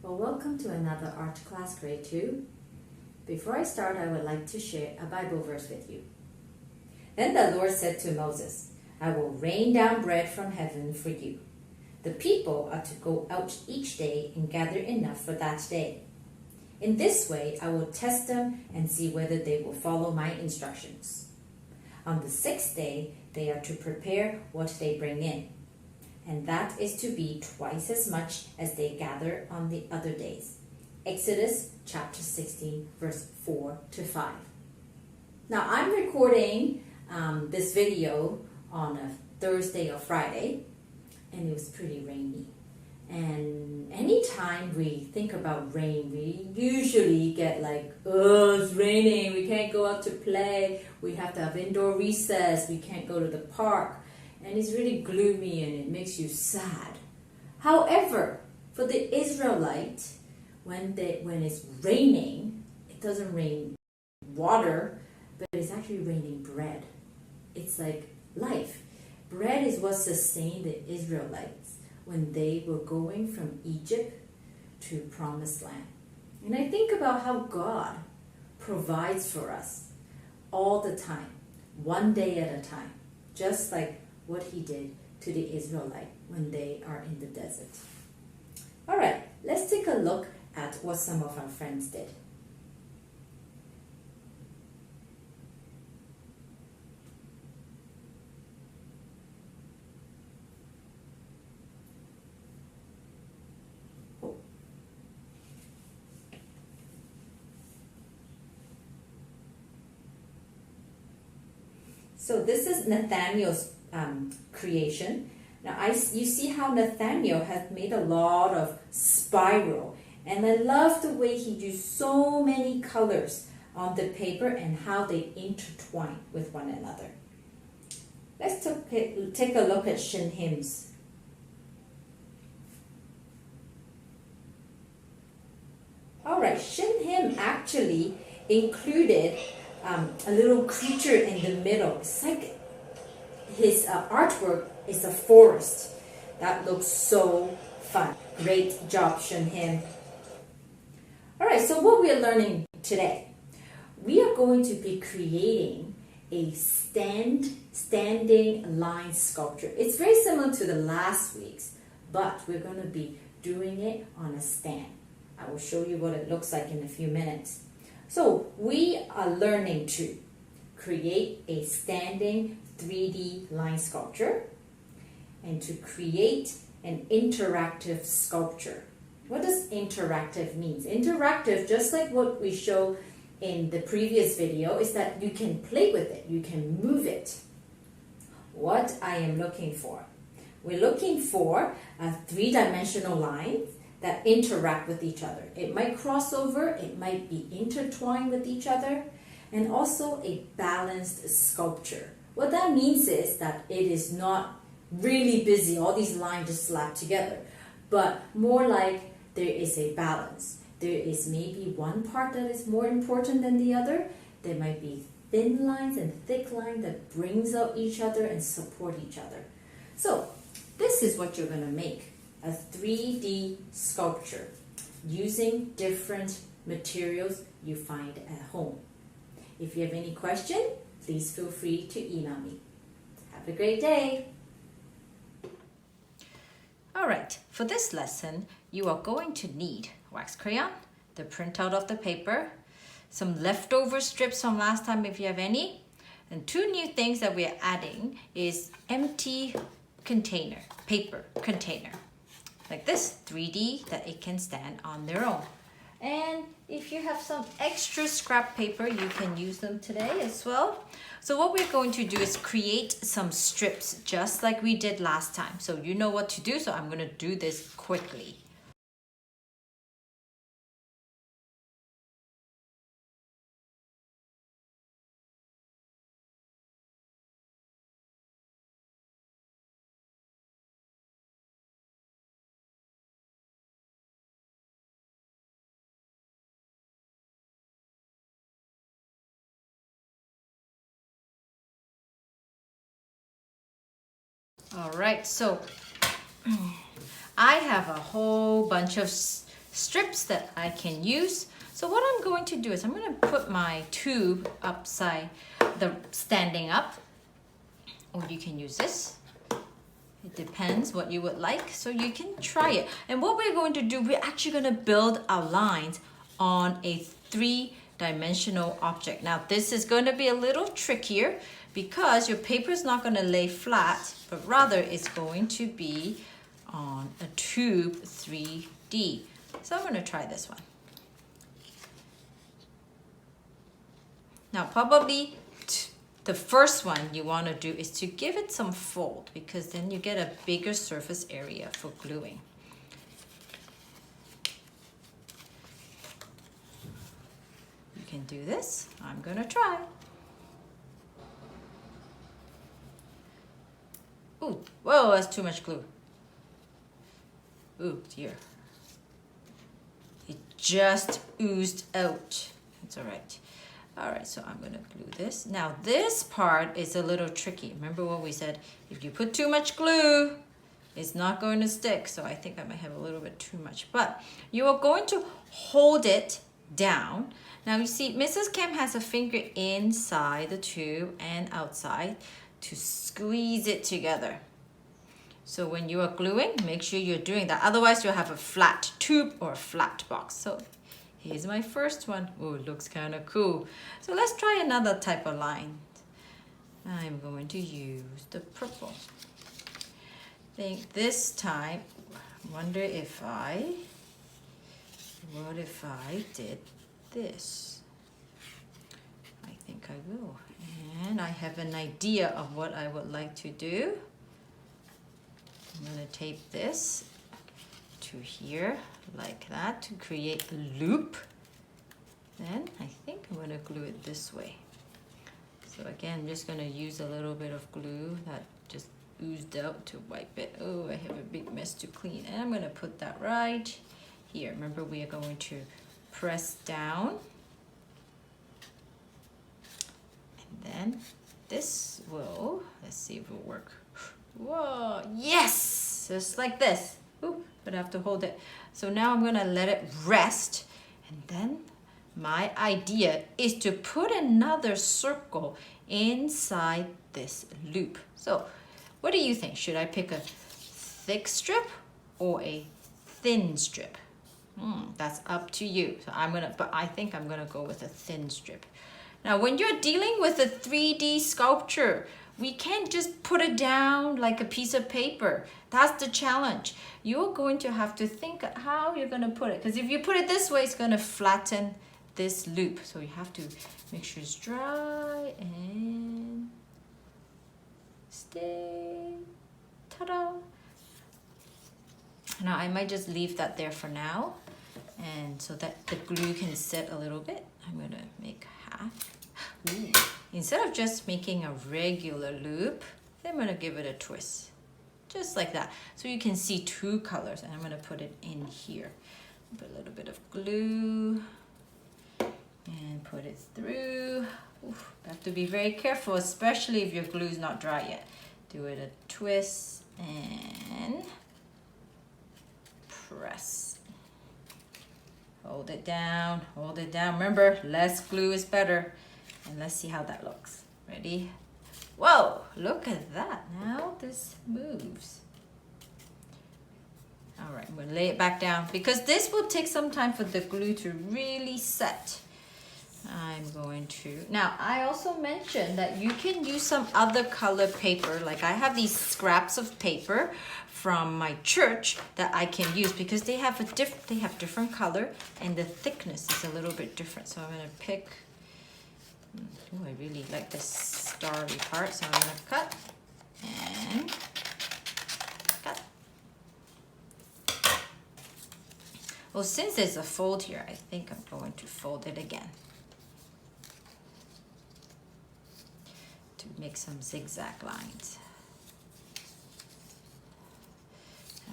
Well, welcome to another art class, grade 2. Before I start, I would like to share a Bible verse with you. Then the Lord said to Moses, I will rain down bread from heaven for you. The people are to go out each day and gather enough for that day. In this way, I will test them and see whether they will follow my instructions. On the sixth day, they are to prepare what they bring in, and that is to be twice as much as they gather on the other days. Exodus chapter 16, verse 4 to 5. Now, I'm recording this video on a Thursday or Friday, and it was pretty rainy. And anytime we think about rain, we usually get like, oh, it's raining, we can't go out to play, we have to have indoor recess, we can't go to the park, and it's really gloomy and it makes you sad. However, for the Israelite, when it's raining, it doesn't rain water, but it's actually raining bread. It's like life. Bread is what sustained the Israelites when they were going from Egypt to Promised Land. And I think about how God provides for us all the time, one day at a time, just like what he did to the Israelite when they are in the desert. All right, let's take a look at what some of our friends did. So this is Nathaniel's creation. Now you see how Nathaniel has made a lot of spiral, and I love the way he used so many colors on the paper and how they intertwine with one another. Let's take a look at Shinhim's. Alright, Shinhim actually included a little creature in the middle. It's like his artwork is a forest. That looks so fun. Great job, Shinhim. Alright, so what we are learning today, we are going to be creating a standing line sculpture. It's very similar to the last week's, but we're going to be doing it on a stand. I will show you what it looks like in a few minutes. So we are learning to create a standing 3D line sculpture and to create an interactive sculpture. What does interactive mean? Interactive, just like what we show in the previous video, is that you can play with it, you can move it. What I am looking for? We're looking for a three-dimensional line that interact with each other. It might cross over, it might be intertwined with each other, and also a balanced sculpture. What that means is that it is not really busy, all these lines just slapped together, but more like there is a balance. There is maybe one part that is more important than the other. There might be thin lines and thick lines that brings out each other and support each other. So this is what you're going to make. A 3D sculpture using different materials you find at home. If you have any question, please feel free to email me. Have a great day. Alright, for this lesson, you are going to need wax crayon, the printout of the paper, some leftover strips from last time if you have any, and two new things that we are adding is empty container, paper container. Like this, 3D, that it can stand on their own. And if you have some extra scrap paper, you can use them today as well. So what we're going to do is create some strips just like we did last time. So you know what to do, so I'm going to do this quickly. All right, so I have a whole bunch of strips that I can use. So what I'm going to do is I'm going to put my tube standing up, or you can use this. It depends what you would like, so you can try it. And what we're going to do, we're actually going to build our lines on a 3-dimensional object. Now this is going to be a little trickier because your paper is not going to lay flat, but rather it's going to be on a tube 3D. So I'm going to try this one. Now probably the first one you want to do is to give it some fold, because then you get a bigger surface area for gluing. You can do this. I'm going to try. Ooh, whoa, that's too much glue. Ooh, dear. It just oozed out. It's all right. All right, so I'm gonna glue this. Now this part is a little tricky. Remember what we said? If you put too much glue, it's not going to stick. So I think I might have a little bit too much, but you are going to hold it down. Now you see, Mrs. Kim has a finger inside the tube and outside to squeeze it together. So when you are gluing, make sure you're doing that. Otherwise you'll have a flat tube or a flat box. So here's my first one. Oh, it looks kind of cool. So let's try another type of line. I'm going to use the purple. I think this time, wonder if what if I did this? I think I will. And I have an idea of what I would like to do. I'm going to tape this to here like that to create a loop. Then I think I'm going to glue it this way. So again, I'm just going to use a little bit of glue that just oozed out to wipe it. Oh, I have a big mess to clean. And I'm going to put that right here. Remember, we are going to press down. And then this will, let's see if it will work. Whoa, yes, just like this. Ooh, but I have to hold it. So now I'm going to let it rest. And then my idea is to put another circle inside this loop. So what do you think? Should I pick a thick strip or a thin strip? That's up to you. So but I think I'm gonna go with a thin strip. Now when you're dealing with a 3D sculpture, we can't just put it down like a piece of paper. That's the challenge. You're going to have to think how you're gonna put it. Because if you put it this way, it's gonna flatten this loop. So you have to make sure it's dry and stay. Ta-da! Now I might just leave that there for now, and so that the glue can set a little bit. I'm gonna make half. Ooh. Instead of just making a regular loop, I'm gonna give it a twist. Just like that. So you can see two colors, and I'm gonna put it in here. Put a little bit of glue and put it through. Oof, you have to be very careful, especially if your glue is not dry yet. Do it a twist and press. Hold it down, hold it down. Remember, less glue is better. And let's see how that looks. Ready? Whoa, look at that. Now this moves. All right, I'm gonna lay it back down because this will take some time for the glue to really set. I'm going to, now I also mentioned that you can use some other color paper. Like I have these scraps of paper from my church that I can use because they have different color and the thickness is a little bit different. So I'm gonna pick, oh, I really like this starry part. So I'm gonna cut and cut. Well, since there's a fold here, I think I'm going to fold it again to make some zigzag lines.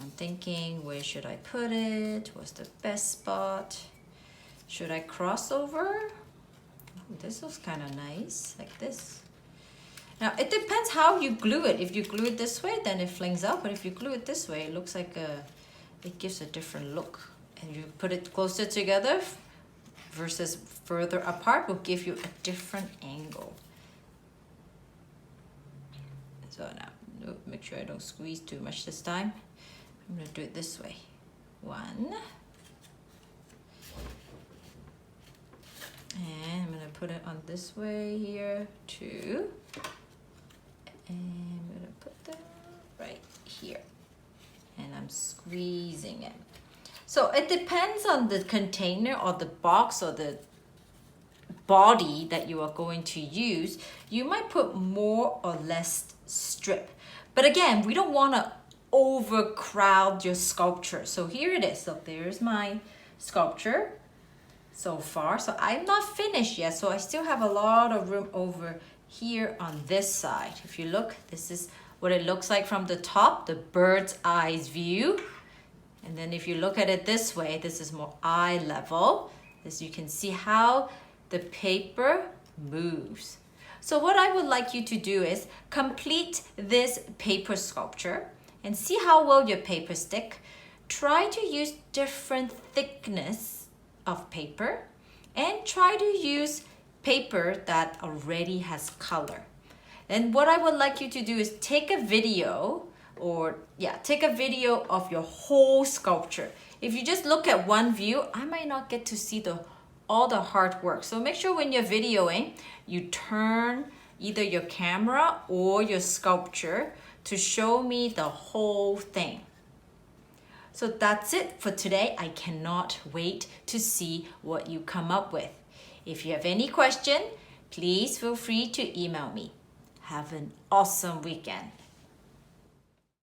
I'm thinking, where should I put it? What's the best spot? Should I cross over? Oh, this looks kind of nice, like this. Now, it depends how you glue it. If you glue it this way, then it flings out. But if you glue it this way, it looks like it gives a different look. and you put it closer together versus further apart will give you a different angle. So now, make sure I don't squeeze too much this time. I'm gonna do it this way. 1. And I'm gonna put it on this way here, 2. And I'm gonna put them right here. And I'm squeezing it. So it depends on the container or the box or the body that you are going to use. You might put more or less strip. But again, we don't want to overcrowd your sculpture. So here it is. So there's my sculpture so far. So I'm not finished yet. So I still have a lot of room over here on this side. If you look, this is what it looks like from the top, the bird's eyes view. And then if you look at it this way, this is more eye level. As you can see how the paper moves. So what I would like you to do is complete this paper sculpture and see how well your paper stick. Try to use different thickness of paper and try to use paper that already has color. And what I would like you to do is take a video take a video of your whole sculpture. If you just look at one view, I might not get to see all the hard work. So make sure when you're videoing, you turn either your camera or your sculpture to show me the whole thing. So that's it for today. I cannot wait to see what you come up with. If you have any question, please feel free to email me. Have an awesome weekend.